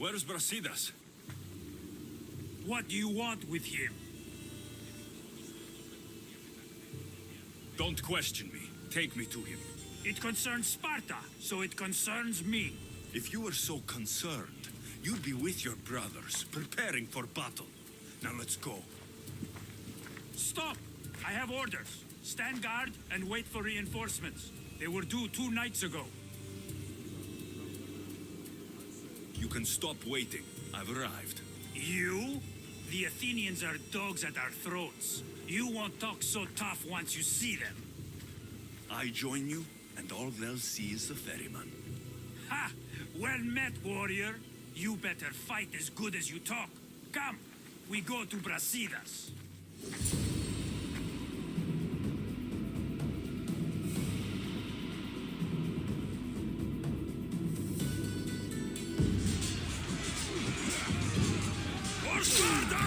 Where's Brasidas? What do you want with him? Don't question me. Take me to him. It concerns Sparta, so it concerns me. If you were so concerned, you'd be with your brothers, preparing for battle. Now let's go. Stop! I have orders. Stand guard and wait for reinforcements. They were due 2 nights ago. You can stop waiting. I've arrived. You? The Athenians are dogs at our throats. You won't talk so tough once you see them. I join you, and all they'll see is the ferryman. Ha! Well met, warrior. You better fight as good as you talk. Come, we go to Brasidas. For Sparta!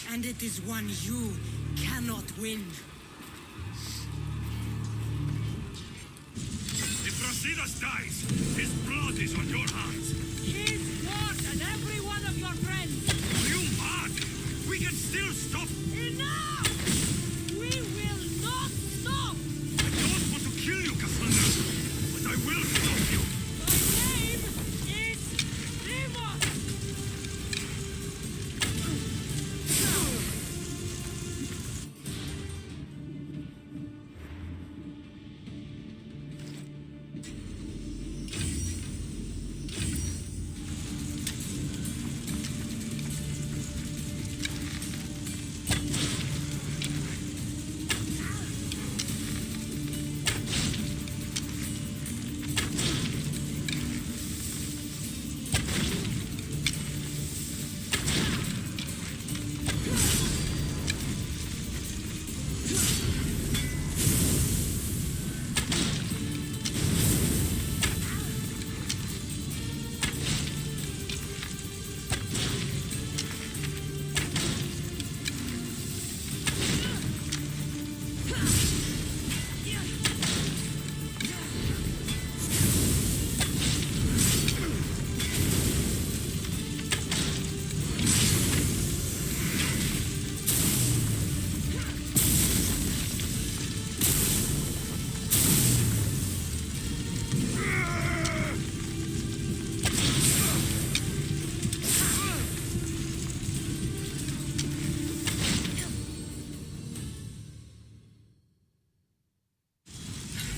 And it is one you cannot win. If Brasidas dies, his blood is on your hands. His blood and every one of your friends. Are you mad? We can still stop. Enough! We will not stop! I don't want to kill you, Cassandra, but I will stop you. My name is Deimos!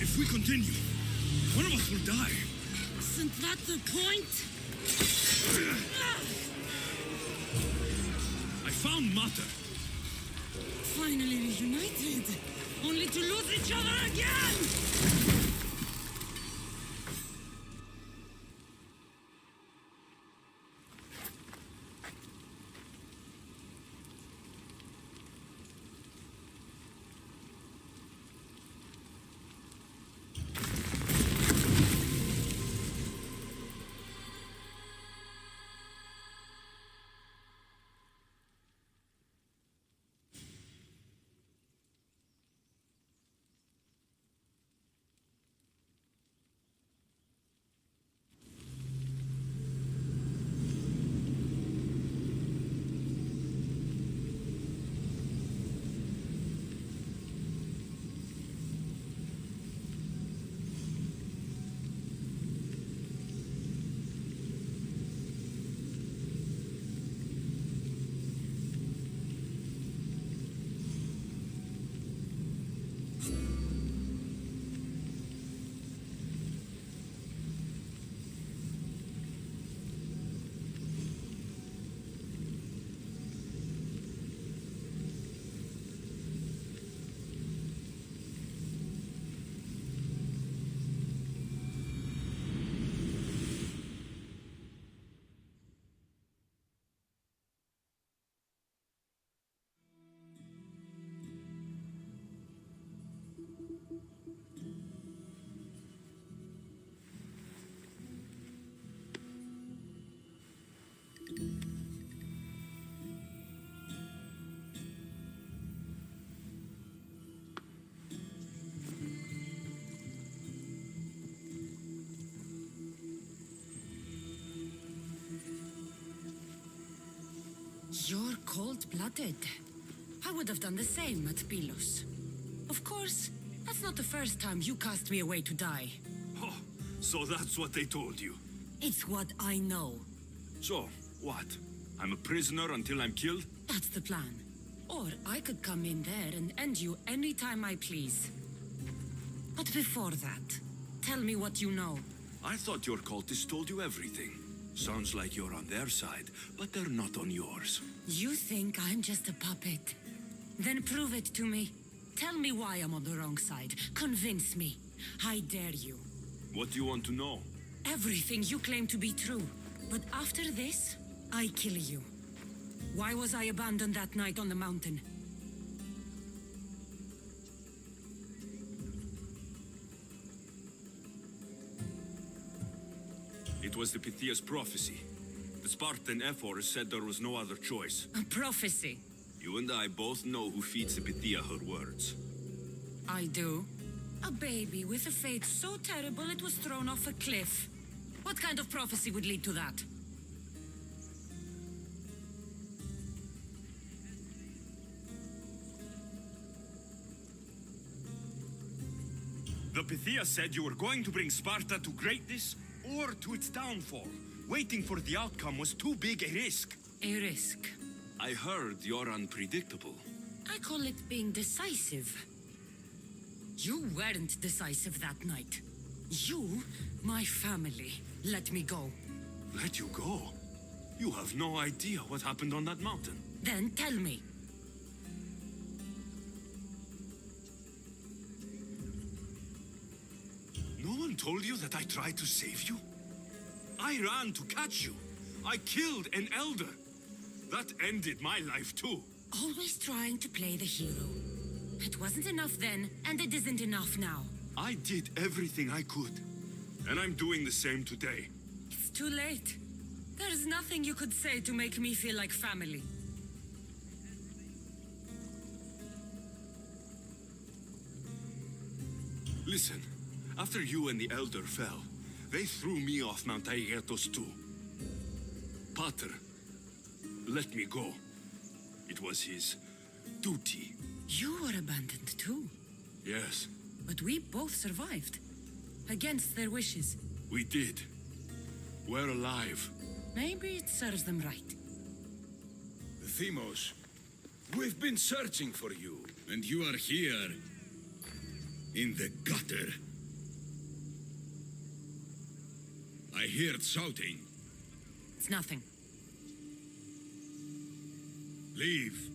If we continue, one of us will die. Isn't that the point? I found Mater. Finally reunited. only to lose each other again! You're cold-blooded. I would have done the same at Pylos. Of course, that's not the first time you cast me away to die. Oh, so that's what they told you. It's what I know. So, what? I'm a prisoner until I'm killed? That's the plan. Or I could come in there and end you anytime I please. But before that, tell me what you know. I thought your cultists told you everything. Sounds like you're on their side, but they're not on yours. You think I'm just a puppet? Then prove it to me. Tell me why I'm on the wrong side. Convince me. I dare you. What do you want to know? Everything you claim to be true. But after this, I kill you. Why was I abandoned that night on the mountain? It was the Pythia's prophecy. The Spartan ephors said there was no other choice. A prophecy? You and I both know who feeds the Pythia her words. I do. A baby with a fate so terrible it was thrown off a cliff. What kind of prophecy would lead to that? The Pythia said you were going to bring Sparta to greatness or to its downfall. Waiting for the outcome was too big a risk. A risk. I heard you're unpredictable. I call it being decisive. You weren't decisive that night. You, my family, let me go. Let you go? You have no idea what happened on that mountain. Then tell me. No one told you that I tried to save you? I ran to catch you. I killed an elder. That ended my life too. Always trying to play the hero. It wasn't enough then, and it isn't enough now. I did everything I could. And I'm doing the same today. It's too late. There's nothing you could say to make me feel like family. Listen, after you and the Elder fell, they threw me off Mount Aegetos too. Pater let me go. It was his duty. You were abandoned too. Yes. But we both survived. Against their wishes. We did. We're alive. Maybe it serves them right. Themos, we've been searching for you, and you are here. In the gutter. I heard shouting. It's nothing. Leave.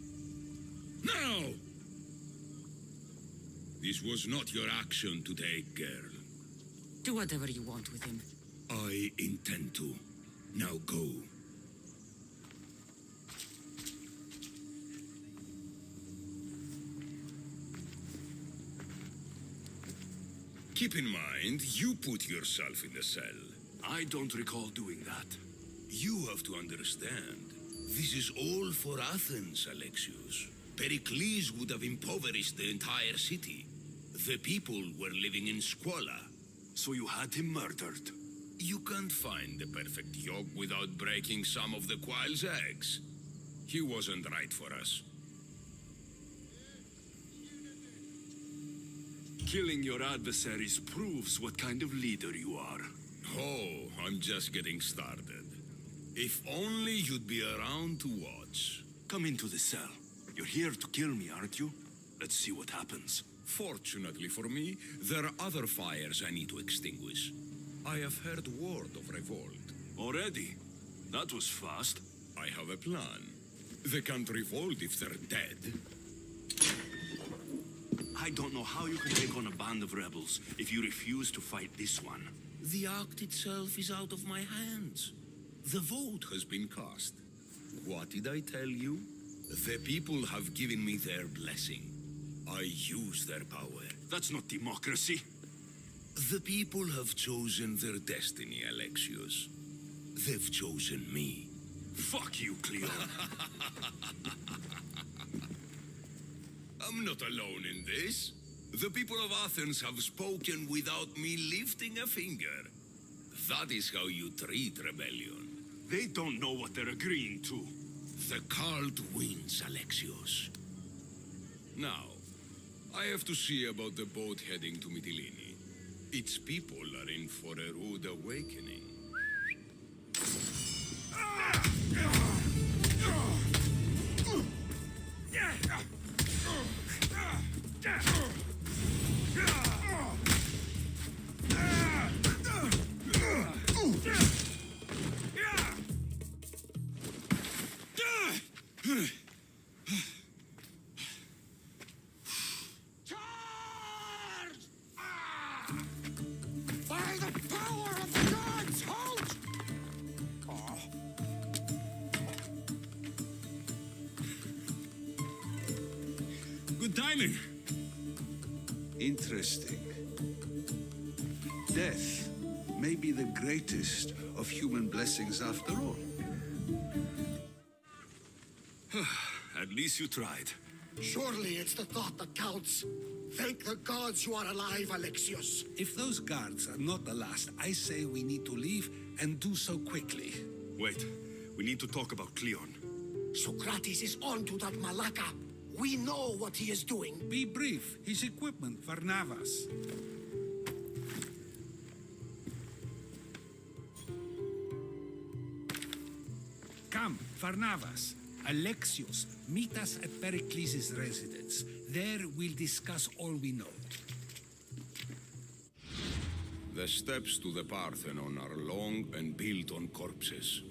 Now! This was not your action to take, girl. Do whatever you want with him. I intend to. Now go. Keep in mind, you put yourself in the cell. I don't recall doing that. You have to understand. This is all for Athens, Alexios. Pericles would have impoverished the entire city. The people were living in squalor. So you had him murdered? You can't find the perfect yolk without breaking some of the quail's eggs. He wasn't right for us. Killing your adversaries proves what kind of leader you are. Oh, I'm just getting started. If only you'd be around to watch. Come into the cell. You're here to kill me, aren't you? Let's see what happens. Fortunately for me, there are other fires I need to extinguish. I have heard word of revolt. Already? That was fast. I have a plan. They can't revolt if they're dead. I don't know how you can take on a band of rebels if you refuse to fight this one. The act itself is out of my hands. The vote has been cast. What did I tell you? The people have given me their blessing. I use their power. That's not democracy. The people have chosen their destiny, Alexios. They've chosen me. Fuck you, Cleo. I'm not alone in this. The people of Athens have spoken without me lifting a finger. That is how you treat rebellion. They don't know what they're agreeing to. The cult wins, Alexios. Now, I have to see about the boat heading to Mytilene. Its people are in for a rude awakening. By the power of the gods, halt! Good timing. Interesting. Death may be the greatest of human blessings after all. At least you tried. Surely it's the thought that counts. Thank the gods you are alive, Alexios. If those guards are not the last, I say we need to leave and do so quickly. Wait, we need to talk about Cleon. Socrates is on to that Malaka. We know what he is doing. Be brief. His equipment, Varnavas. Come, Varnavas. Alexios, meet us at Pericles' residence. There we'll discuss all we know. The steps to the Parthenon are long and built on corpses.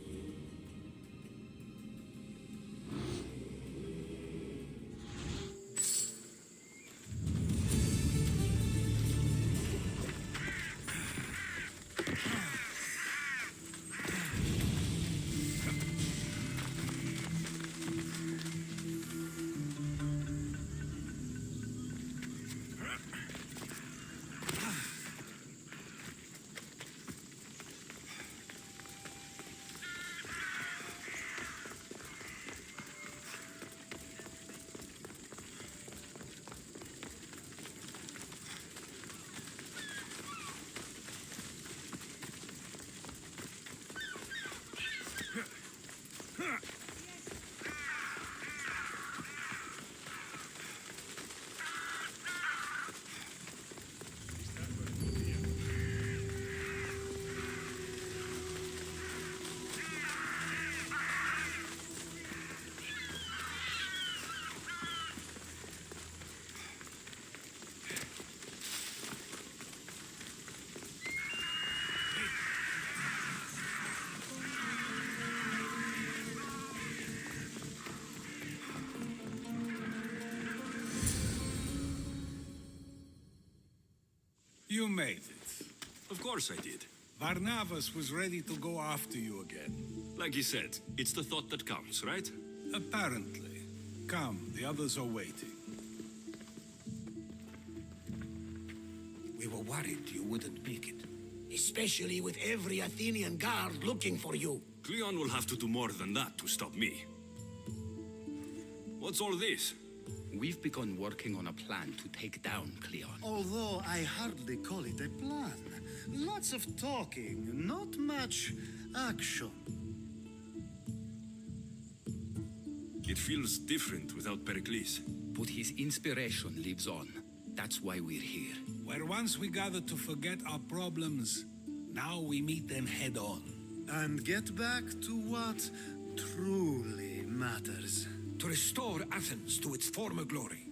made it. Of course I did. Varnavas was ready to go after you again. Like he said, it's the thought that counts, right? Apparently. Come, the others are waiting. We were worried you wouldn't make it. Especially with every Athenian guard looking for you. Cleon will have to do more than that to stop me. What's all this? We've begun working on a plan to take down Cleon. Although I hardly call it a plan. Lots of talking, not much action. It feels different without Pericles. But his inspiration lives on. That's why we're here. Where once we gathered to forget our problems, now we meet them head on. And get back to what truly matters. To restore Athens to its former glory.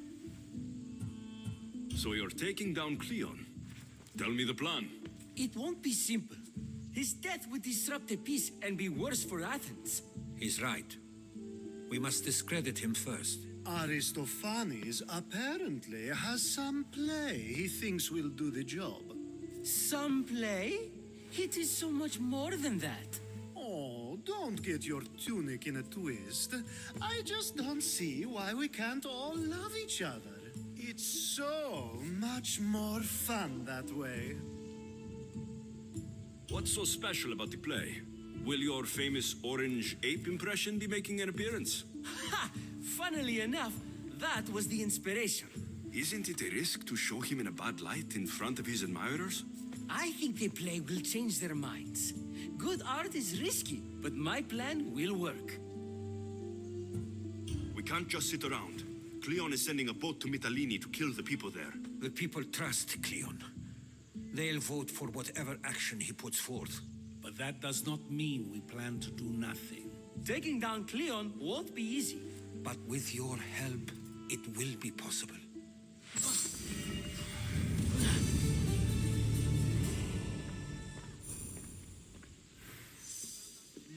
So you're taking down Cleon? Tell me the plan. It won't be simple. His death would disrupt the peace and be worse for Athens. He's right. We must discredit him first. Aristophanes apparently has some play he thinks will do the job. Some play? It is so much more than that. Oh, don't get your tunic in a twist. I just don't see why we can't all love each other. It's so much more fun that way. What's so special about the play? Will your famous orange ape impression be making an appearance? Ha! Funnily enough, that was the inspiration. Isn't it a risk to show him in a bad light in front of his admirers? I think the play will change their minds. Good art is risky, but my plan will work. We can't just sit around. Cleon is sending a boat to Mytilene to kill the people there. The people trust Cleon. They'll vote for whatever action he puts forth. But that does not mean we plan to do nothing. Taking down Cleon won't be easy. But with your help, it will be possible.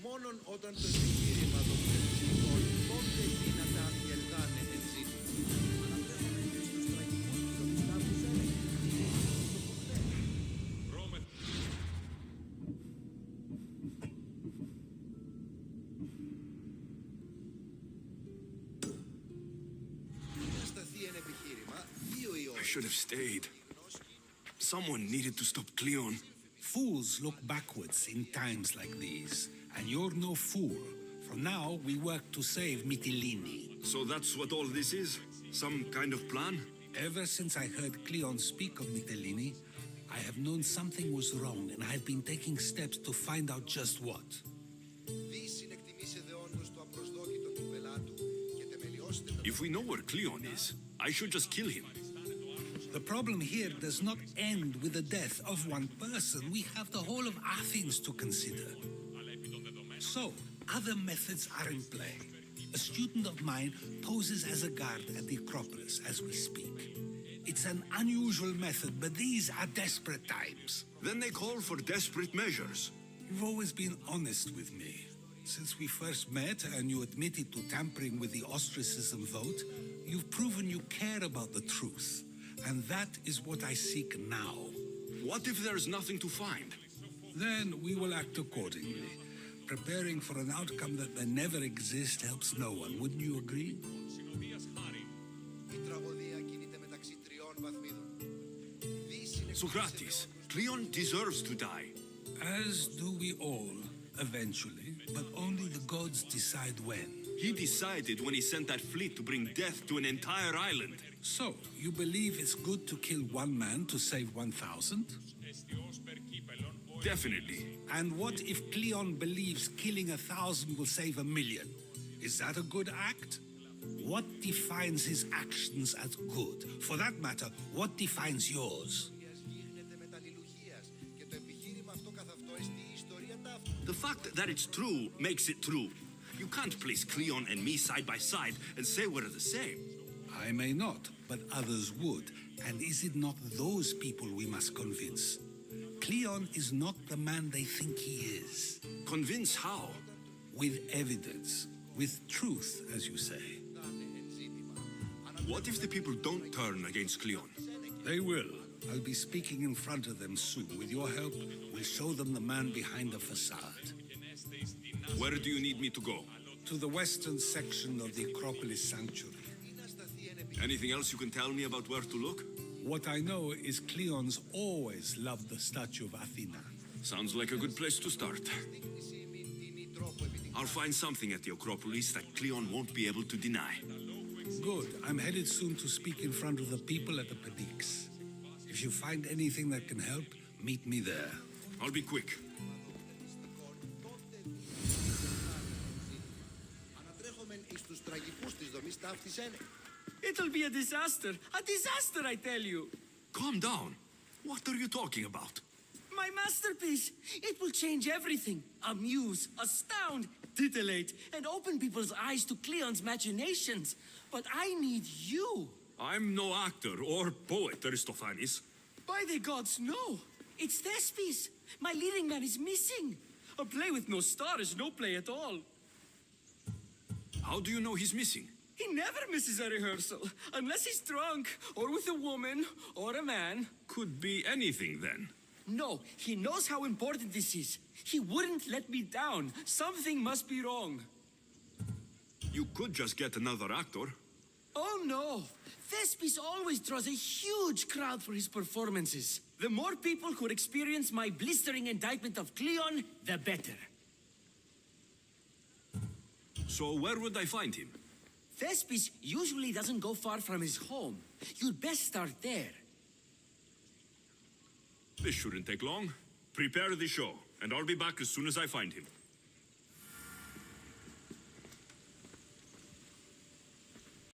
Μόνον όταν το επιχείρημα των Περσικών πότε δυνατά γελγάνε εν ζήτημα. Αναφέρομαι στους τραγικούς προτιστάτους I should have stayed. Someone needed to stop Cleon. Fools look backwards in times like these, and you're no fool. From now, we work to save Mytilene. So that's what all this is? Some kind of plan? Ever since I heard Cleon speak of Mytilene, I have known something was wrong, and I've been taking steps to find out just what. If we know where Cleon is, I should just kill him. The problem here does not end with the death of one person. We have the whole of Athens to consider. So, other methods are in play. A student of mine poses as a guard at the Acropolis as we speak. It's an unusual method, but these are desperate times. Then they call for desperate measures. You've always been honest with me. Since we first met and you admitted to tampering with the ostracism vote, you've proven you care about the truth. And that is what I seek now. What if there's nothing to find? Then we will act accordingly. Preparing for an outcome that may never exist helps no one. Wouldn't you agree? Socrates, Cleon deserves to die. As do we all, eventually. But only the gods decide when. He decided when he sent that fleet to bring death to an entire island. So, you believe it's good to kill one man to save 1,000? Definitely. And what if Cleon believes killing 1,000 will save 1,000,000? Is that a good act? What defines his actions as good? For that matter, what defines yours? The fact that it's true makes it true. You can't place Cleon and me side by side and say we're the same. I may not, but others would. And is it not those people we must convince? Cleon is not the man they think he is. Convince how? With evidence. With truth, as you say. What if the people don't turn against Cleon? They will. I'll be speaking in front of them soon. With your help, we'll show them the man behind the facade. Where do you need me to go? To the western section of the Acropolis Sanctuary. Anything else you can tell me about where to look? What I know is Cleon's always loved the statue of Athena. Sounds like a good place to start. I'll find something at the Acropolis that Cleon won't be able to deny. Good. I'm headed soon to speak in front of the people at the Pnyx. If you find anything that can help, meet me there. I'll be quick. It'll be a disaster. A disaster, I tell you. Calm down. What are you talking about? My masterpiece. It will change everything. Amuse, astound, titillate, and open people's eyes to Cleon's machinations. But I need you. I'm no actor or poet, Aristophanes. By the gods, no. It's Thespis. My leading man is missing. A play with no star is no play at all. How do you know he's missing? He never misses a rehearsal, unless he's drunk, or with a woman, or a man. Could be anything then. No, he knows how important this is. He wouldn't let me down. Something must be wrong. You could just get another actor. Oh no! Thespis always draws a huge crowd for his performances. The more people who experience my blistering indictment of Cleon, the better. So where would I find him? Thespis usually doesn't go far from his home. You'd best start there. This shouldn't take long. Prepare the show, and I'll be back as soon as I find him.